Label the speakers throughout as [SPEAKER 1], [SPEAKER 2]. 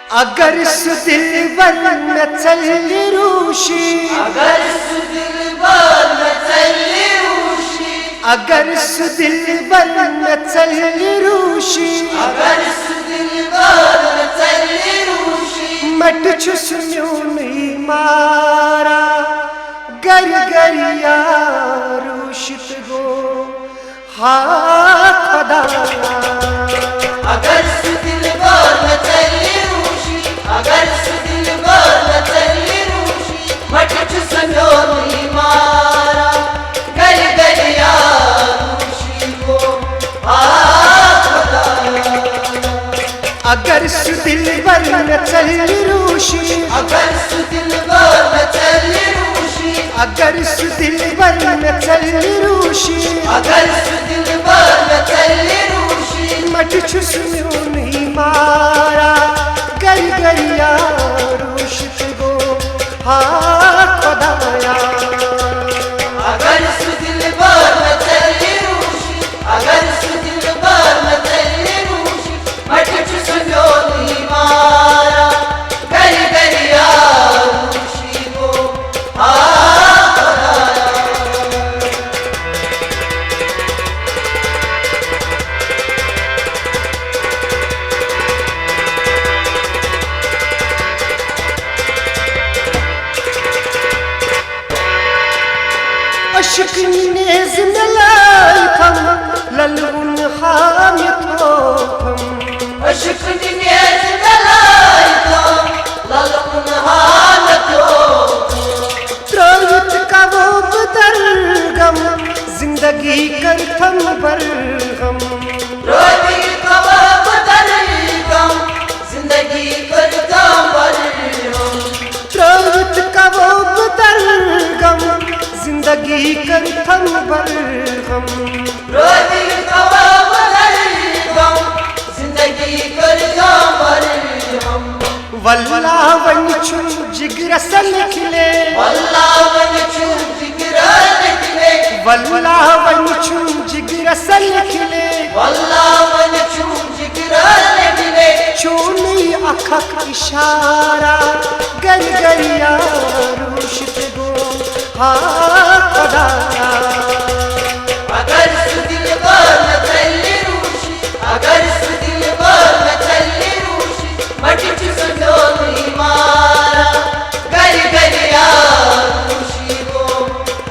[SPEAKER 1] अगर दिलबर में चली रूशी,
[SPEAKER 2] अगर दिलबर में चली रूशी,
[SPEAKER 1] अगर दिलबर में चली रूशी,
[SPEAKER 2] अगर दिलबर में चली रूशी,
[SPEAKER 1] मट छुस्म्यूनी मारा गर गरिया रूशित गो हा खुदा।
[SPEAKER 2] अगर दिलबर में चली रूशी, अगर दिलबर में चली रूशी, मट छुस्म्यूनी मारा गर गरिया रूशी गो हा खुदा।
[SPEAKER 1] अगर दिलबर में चली रूशी,
[SPEAKER 2] अगर दिलबर में चली रूशी,
[SPEAKER 1] अगर दिलबर में चली रूशी,
[SPEAKER 2] अगर दिलबर में चली रूशी,
[SPEAKER 1] मट छुस्म्यूनी मारा गर गरिया रूशित गो हा खुदाया।
[SPEAKER 2] अगर दिलबर में चली रूशी, अगर दिलबर में चली रूशी, मट छुस्म्यूनी मारा गर गरिया रूशी गो हा खुदाया।
[SPEAKER 1] अशक नेज नलाई थम ललउन हामिद हो थम।
[SPEAKER 2] अशक नेज नलाई थम ललउन हामिद हो।
[SPEAKER 1] त्रयत का वो बदरगम जिंदगी कर थम बरगम।
[SPEAKER 2] रोटी कबाब दरगम जिंदगी करता बरगम।
[SPEAKER 1] त्रयत का वो बदरगम जिंदगी कर थम बरगम।
[SPEAKER 2] रोटी कबाब दरगम जिंदगी करता बरगम।
[SPEAKER 1] वल्ला वन छुन जिगर सल खिले,
[SPEAKER 2] वल्ला वन छुन जिगरा निकले,
[SPEAKER 1] वल्ला वन छुन जिगर सल खिले।
[SPEAKER 2] वल्ला वन छुन जिगरा निकले,
[SPEAKER 1] चोनी अखक इशारा गर गरिया रूशित गो हा खुदाया।
[SPEAKER 2] अगर दिलबर में चली रूशी, अगर दिलबर में चली रूशी, मट छुस्म्यूनी मारा गर गरिया रूशी गो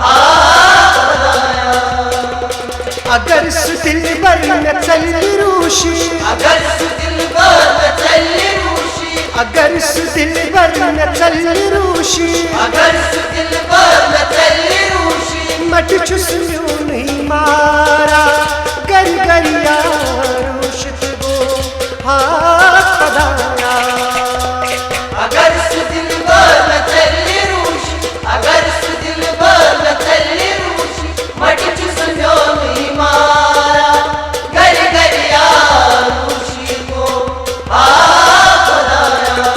[SPEAKER 2] हा खुदाया।
[SPEAKER 1] अगर दिलबर में चली रूशी,
[SPEAKER 2] अगर दिलबर में चली रूशी,
[SPEAKER 1] अगर दिलबर में चली रूशी,
[SPEAKER 2] अगर दिलबर में चली रूशी,
[SPEAKER 1] मट छुस्म्यूनी मारा गर गरिया रूशित गो हा खुदाया।
[SPEAKER 2] अगर दिलबर में चली रूशी, अगर दिलबर में चली रूशी, मट छुस्म्यूनी मारा गर गरिया रूशी गो हा खुदाया।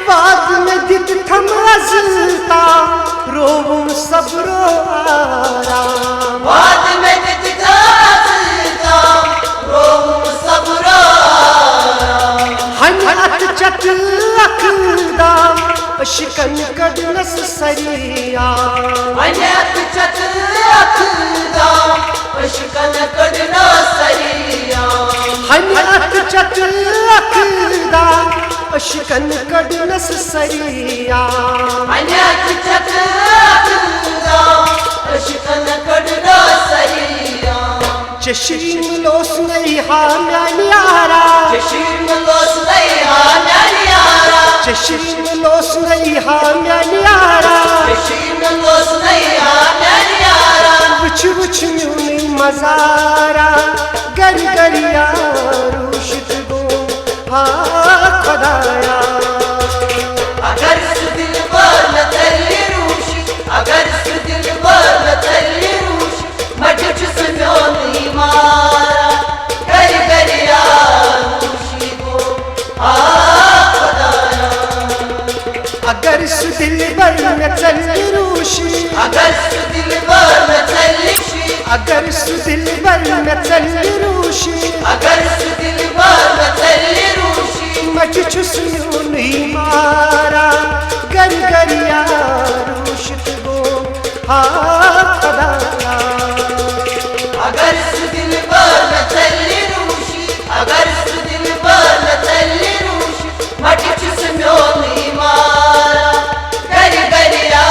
[SPEAKER 1] बाद में दित थम अजलता रोऊं सब्रो आराम।
[SPEAKER 2] बाद में दिखता चलता रोऊं सब्र आराम।
[SPEAKER 1] हनअत चत अकदाम शिकन कदनस सरिया।
[SPEAKER 2] अनत चत अखदाम अशकन कड़ना सरिया।
[SPEAKER 1] हनअत चत अकदाम शिकन कदनस सरिया।
[SPEAKER 2] अनत चत अखदाम अशकन कड़ना सरिया।
[SPEAKER 1] चशीम लोस नहीं हा न्यारा,
[SPEAKER 2] चशीम लोस नहीं हा न्यारा,
[SPEAKER 1] चशीम लोस नहीं हा न्यारा।
[SPEAKER 2] चशीम लोस नहीं हा न्यारा।
[SPEAKER 1] बुछ बुछ म्यूनी मजारा गर गरिया रूशित गो हा खुदाया।
[SPEAKER 2] अगर दिलबर में चली रूशी, अगर दिलबर में चली रूशी, मट छुस्म्यूनी मारा गर गरिया रूशी गो हा खुदाया।
[SPEAKER 1] अगर सु दिल बर में चली रूशी
[SPEAKER 2] अगर सु दिल बर में चली रूशी
[SPEAKER 1] अगर सु दिल बर में चली रूशी
[SPEAKER 2] अगर सु दिल बर में चली रूशी
[SPEAKER 1] मट छुस्यू नहीं मारा गर गरिया रूशित गो हाँ खदाया
[SPEAKER 2] अगर सु दिल बर में चली रूशी अगर सु दिल बर में चली रूशी मट छुस्यू नहीं मारा गर गरिया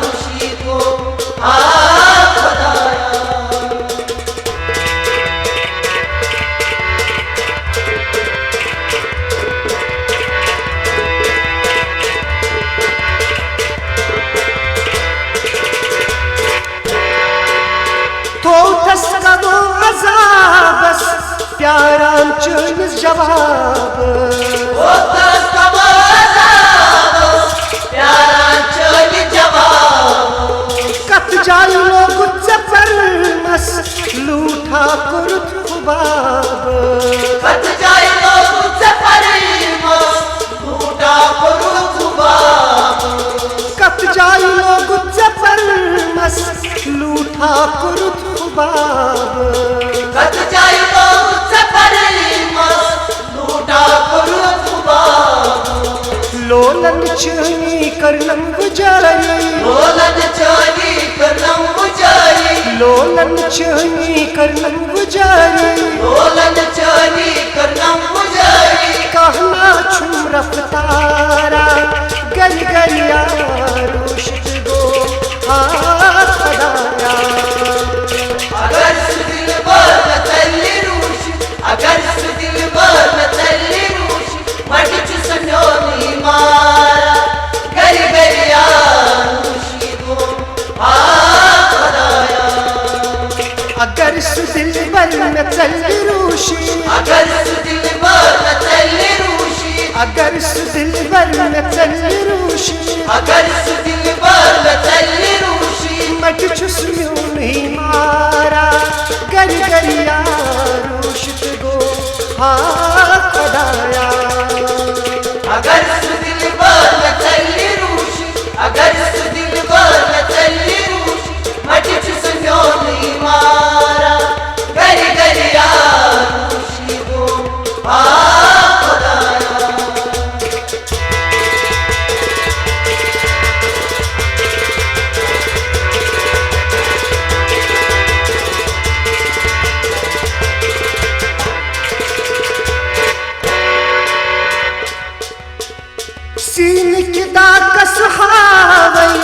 [SPEAKER 2] रूशी को हाँ खदाया
[SPEAKER 1] तो तस्कबो अजाबस प्यारान चुनिस जवाब
[SPEAKER 2] ओ तस्कबो अजाबस प्यारान चुनिस जवाब
[SPEAKER 1] कत जाय लोग जफरमस लूठा कुरुत खुबाब
[SPEAKER 2] कत जाय लोग जफरमस लूठा कुरुत खुबाब
[SPEAKER 1] कत जाय लोग जफरमस लूठा कुरुत खुबाब
[SPEAKER 2] कत जाय लोग जफरमस लूठा कुरुत खुबाब
[SPEAKER 1] लोलन चुनी करनम गुजारी
[SPEAKER 2] लोलन चुनी करनम गुजारी
[SPEAKER 1] लोलन चुनी करनम गुजारी
[SPEAKER 2] लोलन चुनी करनम गुजारी
[SPEAKER 1] कहना छुम रफ्तारा गर गरिया रूशित गो हाँ खदाया
[SPEAKER 2] अगर सु दिल बर में चली रूशी अगर सु दिल बर में चली रूशी मट छुस्यो नहीं मारा गर गरिया रूशी को हाँ खदाया
[SPEAKER 1] अगर सु दिल बर में चली रूशी
[SPEAKER 2] अगर सु दिल बर में चली रूशी
[SPEAKER 1] अगर सु दिल बर में चली रूशी
[SPEAKER 2] अगर सु दिल बर में चली रूशी
[SPEAKER 1] मट छुस्यू नहीं मारा गर गरिया रूशित गो हाँ खदाया
[SPEAKER 2] अगर सु दिल बर में चली रूशी अगर सु दिल बर में चली रूशी मट छुस्यो नहीं मारा गर गरिया रूशी को हाँ खदाया
[SPEAKER 1] सीन की दाकस हावई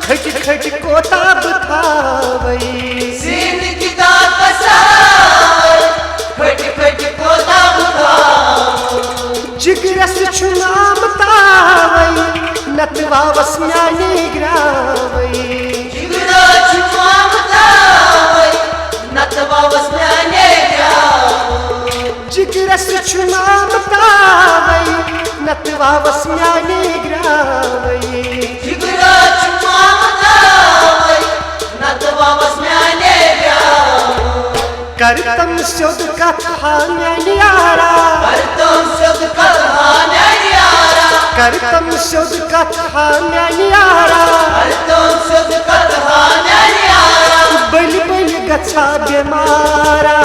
[SPEAKER 1] खट खट कोताब थावई
[SPEAKER 2] सीन की दाकसार खट खट कोता बुधाओ
[SPEAKER 1] जिगरस चुनाम तावई नतवा वस्यानी ग्रावई
[SPEAKER 2] जिगरा छुमामतावई नतवा वस्याने जाओ
[SPEAKER 1] जिगरस चुनाम तावई नतवा वस्यानी ग्रावई
[SPEAKER 2] जिगरा छुमामतावई नतवा वस्याने जाओ
[SPEAKER 1] करतम सुद कथा न्यारा
[SPEAKER 2] करतम सुध कथा न्यारा
[SPEAKER 1] करतम सुद कथा न्यारा
[SPEAKER 2] करतम सुध कथा न्यारा
[SPEAKER 1] बलि बलि गच्छा बेमारा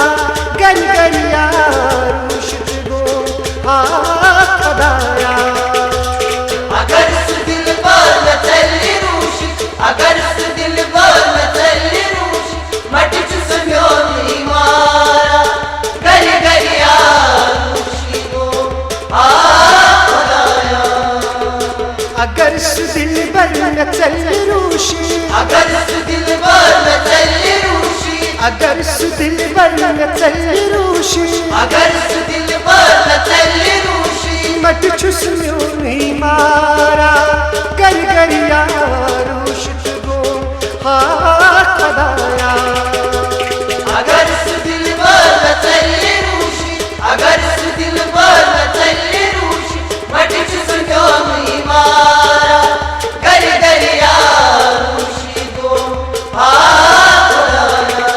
[SPEAKER 1] गर गरिया रूशित गो हाँ खदाया
[SPEAKER 2] अगर सु दिल बर में चली रूशी अगर सु दिल बर में चली रूशी मट छुस्यो नहीं मारा गर गरिया रूशी को हाँ खदाया
[SPEAKER 1] अगर सु दिल बर में चली रूशी
[SPEAKER 2] अगर सु दिल बर में चली रूशी
[SPEAKER 1] अगर सु दिल बर में चली रूशी
[SPEAKER 2] अगर सु दिल बर में चली रूशी
[SPEAKER 1] मट छुस्यो नहीं मारा गर गरिया रूशित गो हाँ खदाया
[SPEAKER 2] अगर सु दिल बर में चली रूशी अगर सु दिल बर में चली रूशी मट छुस्यो नहीं मारा गर गरिया रूशी को हाँ खदाया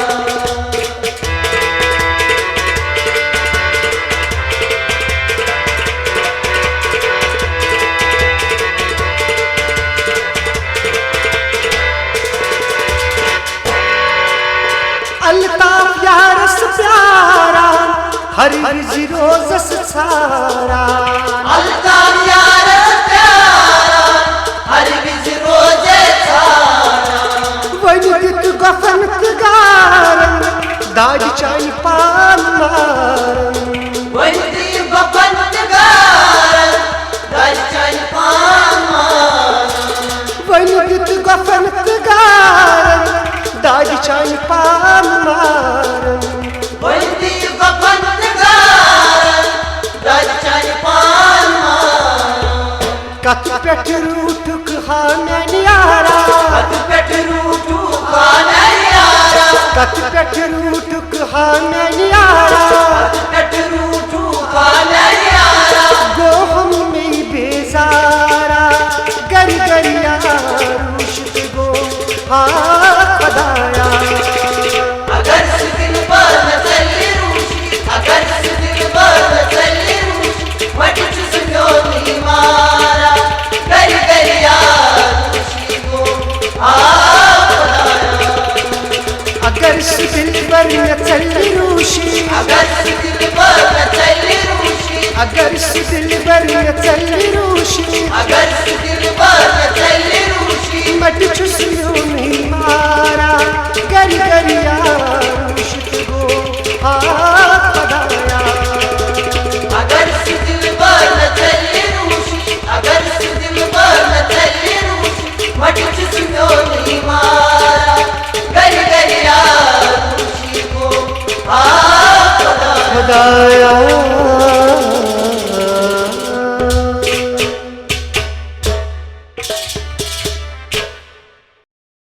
[SPEAKER 1] कत पेट रूठुक हानन यारा
[SPEAKER 2] कत पेट रूठू हानन यारा
[SPEAKER 1] कत पेट रूठुक हानन यारा
[SPEAKER 2] कत पेट रूठू हानन यारा
[SPEAKER 1] गो हम में बेजारा गर गरिया रूशत गो हाँ खदाया
[SPEAKER 2] अगर से दिल पर न चली रूशी अगर से दिल पर न चली रूशी मट चुस्म्यो नहीं मारा गर गरिया रूशी को
[SPEAKER 1] अगर से दिल पर न चली रूशी
[SPEAKER 2] अगर से दिल पर न चली रूशी
[SPEAKER 1] अगर से दिल पर न चली रूशी
[SPEAKER 2] अगर से दिल पर न चली रूशी
[SPEAKER 1] मट चुस्म्यो नहीं मारा गर गरिया रूशत गो हाँ खदाया
[SPEAKER 2] अगर से दिल पर न चली रूशी अगर से दिल पर न चली रूशी मट चुस्म्यो नहीं मारा गर गरिया रूशी को
[SPEAKER 1] खदाया